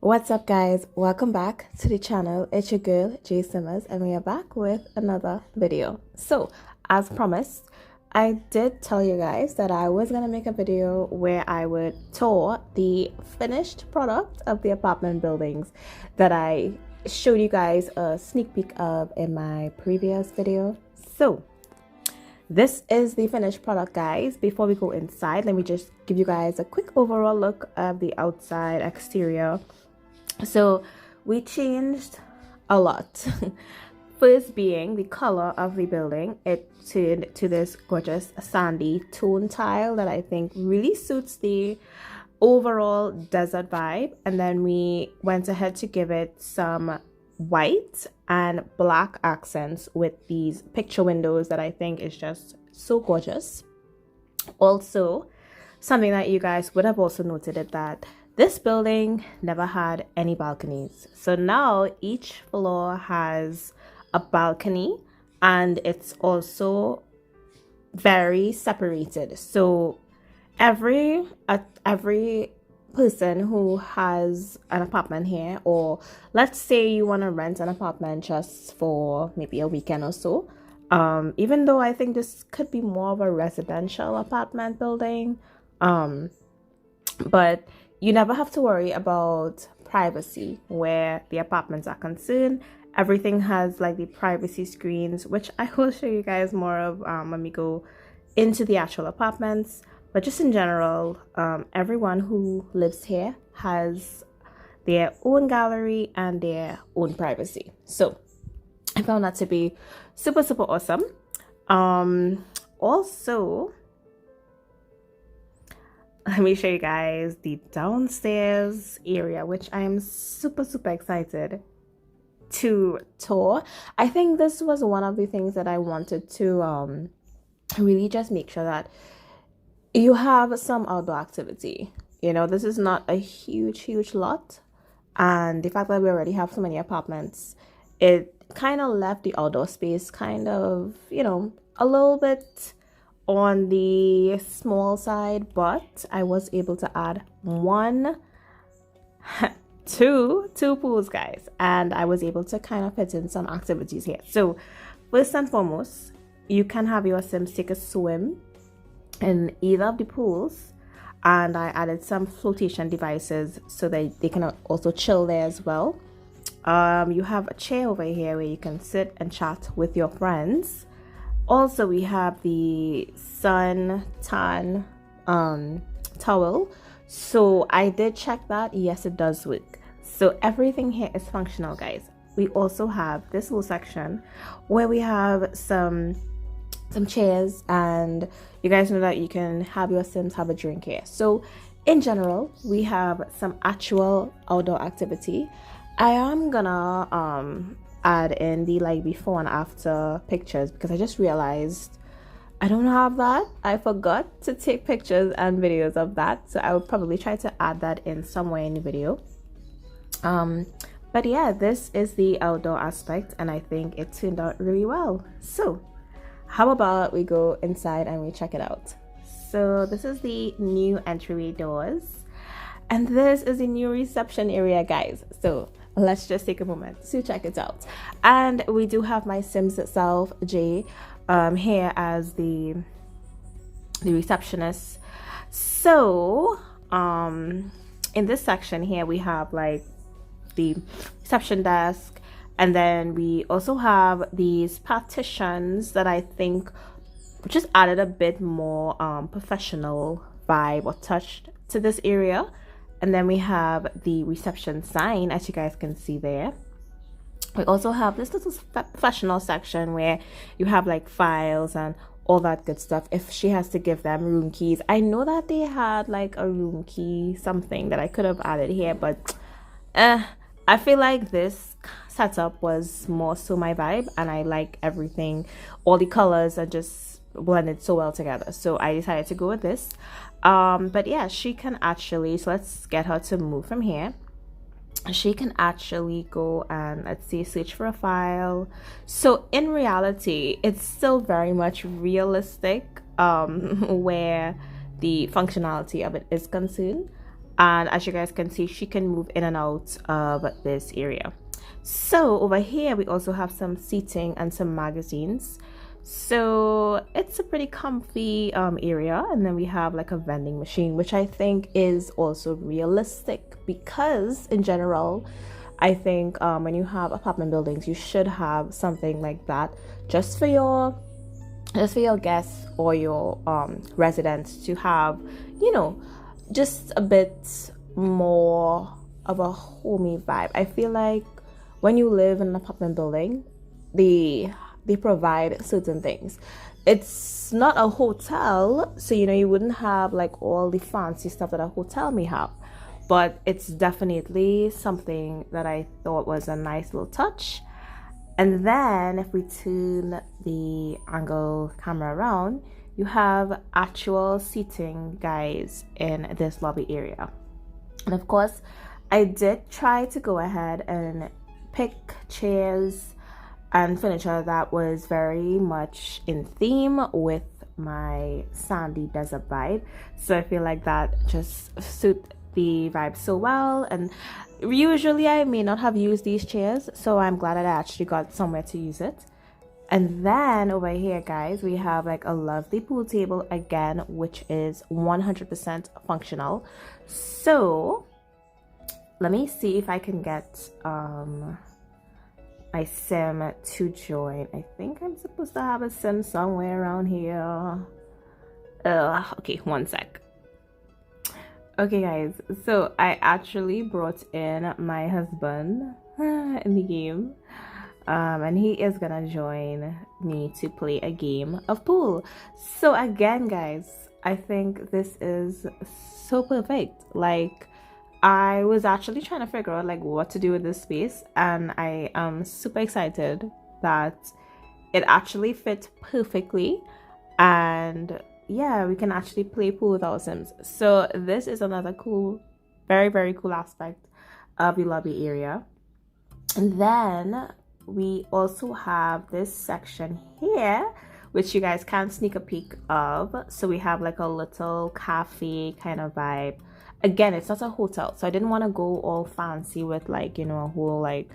What's up, guys? Welcome back to the channel. It's your girl jaysimmerz, and we are back with another video. So as promised, I did tell you guys that I was gonna make a video where I would tour the finished product of the apartment buildings that I showed you guys a sneak peek of in my previous video. So this is the finished product, guys. Before we go inside, let me just give you guys a quick overall look of the outside exterior. So we changed a lot. First being the color of the building. It turned to this gorgeous sandy tone tile that I think really suits the overall desert vibe. And then we went ahead to give it some white and black accents with these picture windows that I think is just so gorgeous. Also, something that you guys would have also noted is that this building never had any balconies. So now each floor has a balcony, and it's also very separated. So every person who has an apartment here, or let's say you want to rent an apartment just for maybe a weekend or so, even though I think this could be more of a residential apartment building, but you never have to worry about privacy where the apartments are concerned. Everything has like the privacy screens, which I will show you guys more of when we go into the actual apartments. But just in general, everyone who lives here has their own gallery and their own privacy. So I found that to be super, super awesome. Also, let me show you guys the downstairs area, which I am super, super excited to tour. I think this was one of the things that I wanted to really just make sure that you have some outdoor activity. You know, this is not a huge lot, and the fact that we already have so many apartments, it kind of left the outdoor space kind of, you know, a little bit on the small side, but I was able to add two pools, guys, and I was able to kind of fit in some activities here. So first and foremost, you can have your Sims take a swim in either of the pools, and I added some flotation devices so that they can also chill there as well. You have a chair over here where you can sit and chat with your friends. Also, we have the sun tan towel. So I did check that. Yes, it does work. So everything here is functional, guys. We also have this little section where we have some chairs, and you guys know that you can have your Sims have a drink here. So in general, we have some actual outdoor activity. I am gonna add in the like before and after pictures because I just realized I don't have that. I forgot to take pictures and videos of that, so I would probably try to add that in somewhere in the video. But yeah, this is the outdoor aspect, and I think it turned out really well. So how about we go inside and we check it out? So this is the new entryway doors, and this is the new reception area, guys. So let's just take a moment to check it out. And we do have my Sims itself, Jay, here as the receptionist. So in this section here, we have like the reception desk, and then we also have these partitions that I think just added a bit more professional vibe or touch to this area. And then we have the reception sign, as you guys can see there. We also have this little professional section where you have like files and all that good stuff if she has to give them room keys. I know that they had like a room key something that I could have added here, but I feel like this setup was more so my vibe, and I like everything. All the colors are just blended so well together, so I decided to go with this. But yeah, she can actually, so let's get her to move from here. She can actually go and, let's see, search for a file. So in reality, it's still very much realistic where the functionality of it is concerned. And as you guys can see, she can move in and out of this area. So over here we also have some seating and some magazines, so it's a pretty comfy area. And then we have like a vending machine, which I think is also realistic, because in general I think when you have apartment buildings, you should have something like that just for your guests or your residents to have, you know, just a bit more of a homey vibe. I feel like when you live in an apartment building, they provide certain things. It's not a hotel, so you know, you wouldn't have like all the fancy stuff that a hotel may have, but it's definitely something that I thought was a nice little touch. And then if we turn the angle camera around, you have actual seating, guys, in this lobby area. And of course, I did try to go ahead and pick chairs and furniture that was very much in theme with my sandy desert vibe. So I feel like that just suit the vibe so well. And usually I may not have used these chairs, so I'm glad that I actually got somewhere to use it. And then over here, guys, we have like a lovely pool table again, which is 100% functional. So let me see if I can get my sim to join. I think I'm supposed to have a sim somewhere around here. Okay, one sec. Okay, guys, so I actually brought in my husband in the game. And he is gonna join me to play a game of pool. So again, guys, I think this is so perfect. Like, I was actually trying to figure out like what to do with this space, and I am super excited that it actually fit perfectly. And yeah, we can actually play pool with our sims. So this is another cool, very, very cool aspect of the lobby area. And then we also have this section here, which you guys can sneak a peek of. So we have like a little cafe kind of vibe. Again, it's not a hotel, so I didn't want to go all fancy with like, you know, a whole like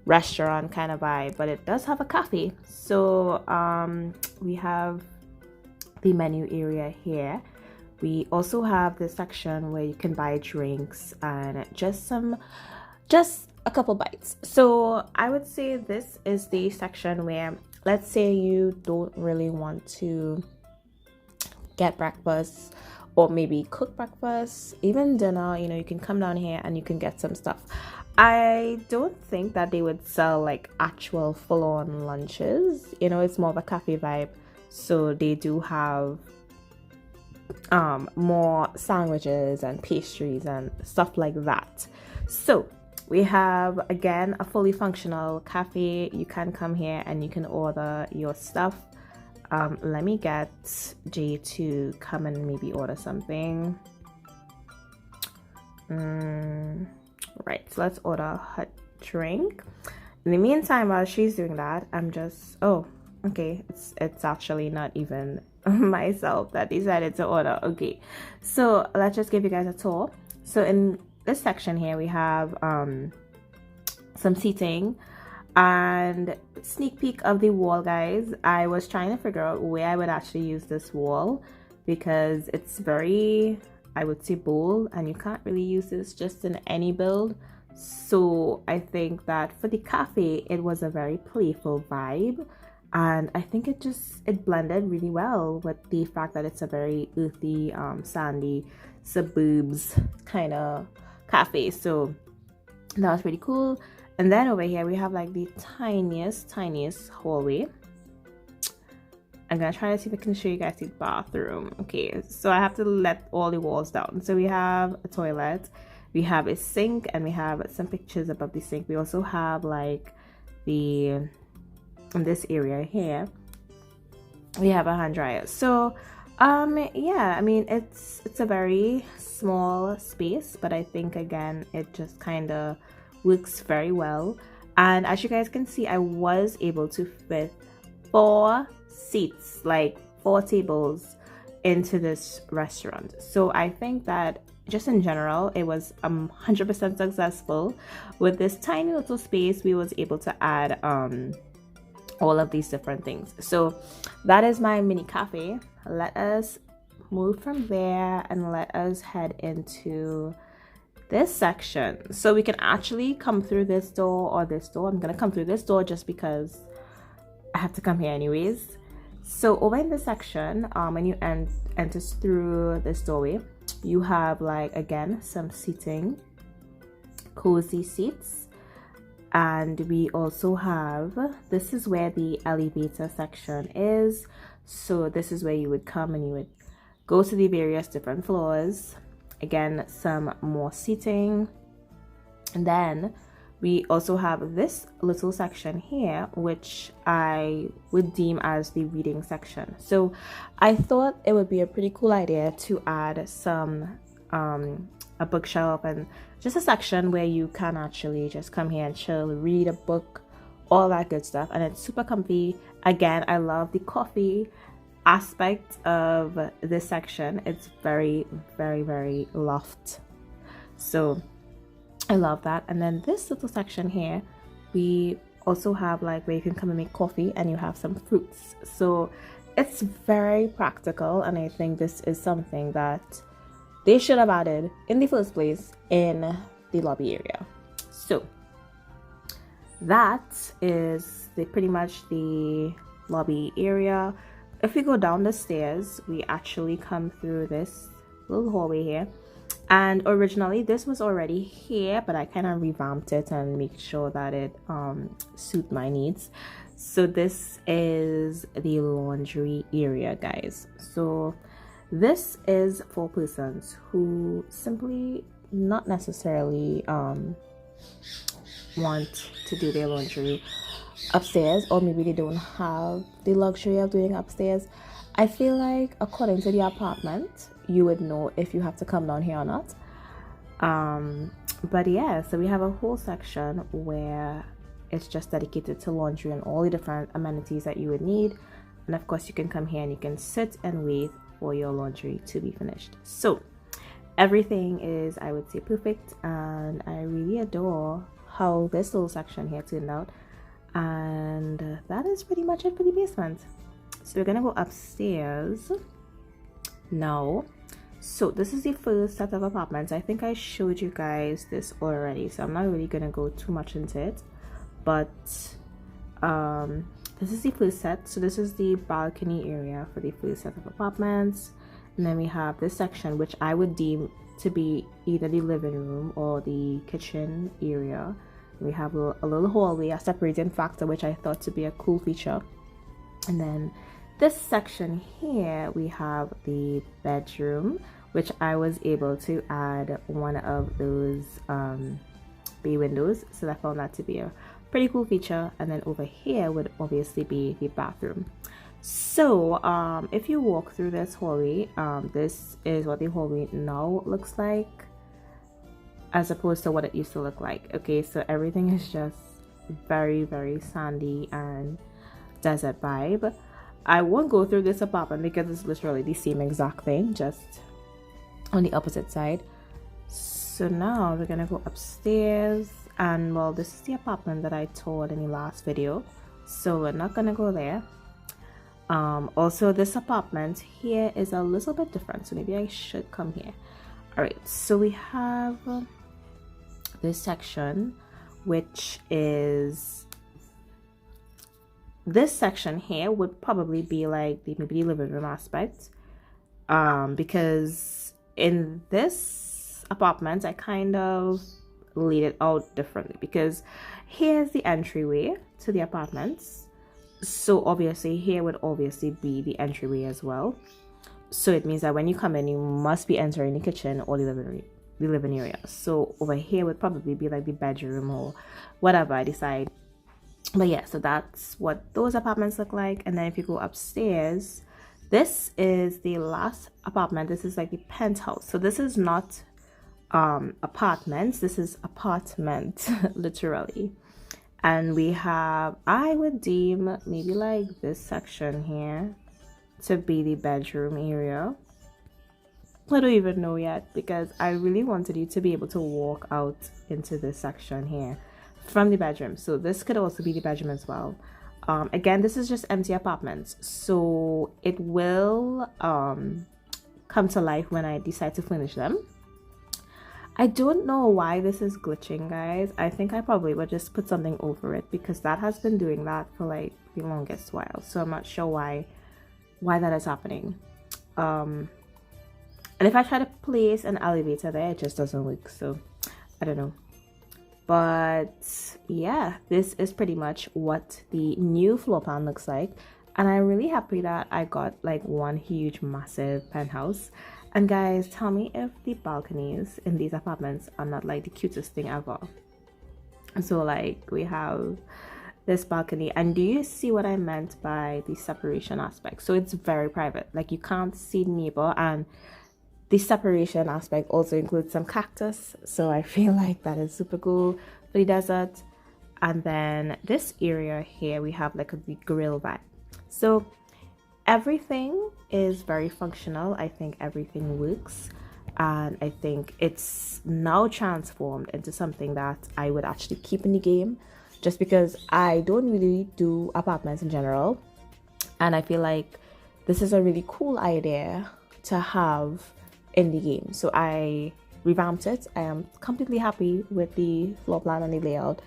restaurant kind of vibe, but it does have a cafe. So we have the menu area here. We also have this section where you can buy drinks and just a couple bites. So I would say this is the section where, let's say you don't really want to get breakfast or maybe cook breakfast, even dinner, you know, you can come down here and you can get some stuff. I don't think that they would sell like actual full-on lunches, you know, it's more of a cafe vibe. So they do have more sandwiches and pastries and stuff like that. So we have, again, a fully functional cafe. You can come here and you can order your stuff. Let me get Jay to come and maybe order something. Right, so let's order a hot drink. In the meantime, while she's doing that, I'm just, oh, okay, it's actually not even myself that decided to order. Okay, so let's just give you guys a tour. So in this section here, we have some seating and sneak peek of the wall, guys. I was trying to figure out where I would actually use this wall because it's very, I would say, bold, and you can't really use this just in any build. So I think that for the cafe, it was a very playful vibe, and I think it blended really well with the fact that it's a very earthy, sandy suburbs kind of cafe. So that was pretty cool. And then over here we have like the tiniest hallway. I'm gonna try to see if I can show you guys the bathroom. Okay, so I have to let all the walls down. So we have a toilet, we have a sink, and we have some pictures above the sink. We also have like in this area here, we have a hand dryer. So yeah, I mean, it's a very small space, but I think again it just kind of works very well. And as you guys can see, I was able to fit 4 seats, like 4 tables into this restaurant. So I think that just in general, it was 100% successful. With this tiny little space, we was able to add all of these different things. So that is my mini cafe. Let us move from there and let us head into this section. So we can actually come through this door or this door. I'm gonna come through this door just because I have to come here anyways. So over in this section, when you enter through this doorway, you have like, again, some seating, cozy seats. And we also have, this is where the elevator section is. So this is where you would come and you would go to the various different floors. Again, some more seating. And then we also have this little section here, which I would deem as the reading section. So I thought it would be a pretty cool idea to add some a bookshelf and just a section where you can actually just come here and chill, read a book, all that good stuff. And it's super comfy. Again, I love the coffee aspect of this section. It's very, very, very loft. So I love that. And then this little section here, we also have like where you can come and make coffee and you have some fruits. So it's very practical, and I think this is something that they should have added in the first place in the lobby area. So that is pretty much the lobby area. If we go down the stairs, we actually come through this little hallway here. And originally this was already here, but I kind of revamped it and make sure that it suit my needs. So this is the laundry area, guys. So this is for persons who simply not necessarily want to do their laundry upstairs, or maybe they don't have the luxury of doing upstairs. I feel like according to the apartment, you would know if you have to come down here or not. But yeah, so we have a whole section where it's just dedicated to laundry and all the different amenities that you would need. And of course you can come here and you can sit and wait for your laundry to be finished. So everything is, I would say, perfect, and I really adore how this little section here turned out. And that is pretty much it for the basement. So we're gonna go upstairs now. So this is the first set of apartments. I think I showed you guys this already, so I'm not really gonna go too much into it, but this is the first set. So this is the balcony area for the first set of apartments. And then we have this section, which I would deem to be either the living room or the kitchen area. We have a little hallway, a separating factor, which I thought to be a cool feature. And then this section here, we have the bedroom, which I was able to add one of those bay windows. So I found that to be a pretty cool feature. And then over here would obviously be the bathroom. So if you walk through this hallway, this is what the hallway now looks like, as opposed to what it used to look like. Okay, so everything is just very, very sandy and desert vibe. I won't go through this apartment because it's literally the same exact thing, just on the opposite side. So now we're gonna go upstairs, and well, this is the apartment that I toured in the last video, so we're not gonna go there. Also, this apartment here is a little bit different, so maybe I should come here. All right, so we have this section, which is this section here would probably be like maybe the living room aspect, because in this apartment I kind of laid it out differently, because here's the entryway to the apartments. So obviously here would obviously be the entryway as well. So it means that when you come in, you must be entering the kitchen or the living area. So over here would probably be like the bedroom or whatever I decide. But yeah, so that's what those apartments look like. And then if you go upstairs, this is the last apartment. This is like the penthouse. So this is not apartments, this is apartment literally. And we have, I would deem maybe like this section here to be the bedroom area. I don't even know yet because I really wanted you to be able to walk out into this section here from the bedroom. So this could also be the bedroom as well. Again, this is just empty apartments, so it will come to life when I decide to finish them. I don't know why this is glitching, guys. I think I probably would just put something over it because that has been doing that for like the longest while. So I'm not sure why that is happening. And if I try to place an elevator there, it just doesn't work. So I don't know. But yeah, this is pretty much what the new floor plan looks like. And I'm really happy that I got like one huge massive penthouse. And guys, tell me if the balconies in these apartments are not like the cutest thing ever. So like we have this balcony, and do you see what I meant by the separation aspect? So it's very private, like you can't see the neighbor, and the separation aspect also includes some cactus, so I feel like that is super cool for the desert. And then this area here, we have like the grill vibe. So everything is very functional. I think everything works, and I think it's now transformed into something that I would actually keep in the game, just because I don't really do apartments in general, and I feel like this is a really cool idea to have in the game. So I revamped it. I am completely happy with the floor plan and the layout,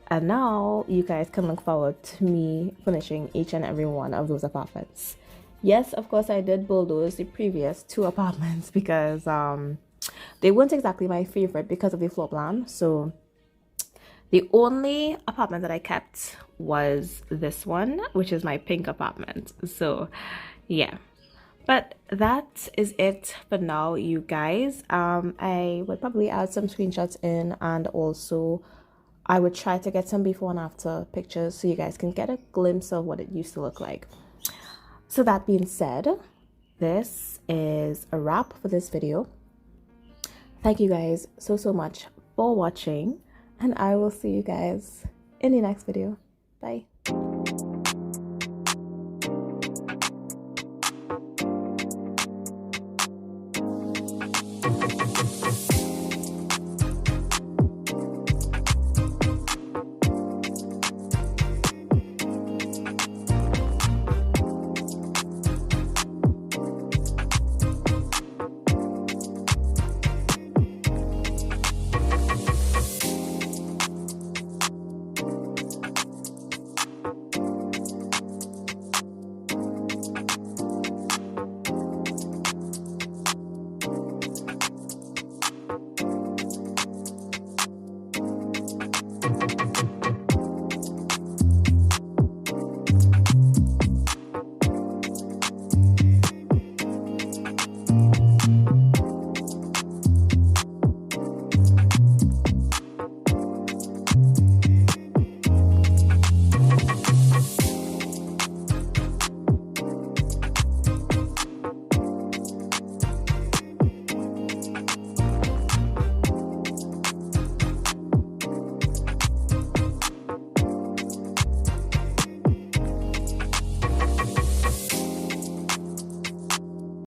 and now you guys can look forward to me finishing each and every one of those apartments. Yes, of course I did bulldoze the previous 2 apartments because they weren't exactly my favorite because of the floor plan. So the only apartment that I kept was this one, which is my pink apartment. So yeah, but that is it for now, you guys. I would probably add some screenshots in, and also I would try to get some before and after pictures so you guys can get a glimpse of what it used to look like. So that being said, this is a wrap for this video. Thank you guys so much for watching, and I will see you guys in the next video. Bye.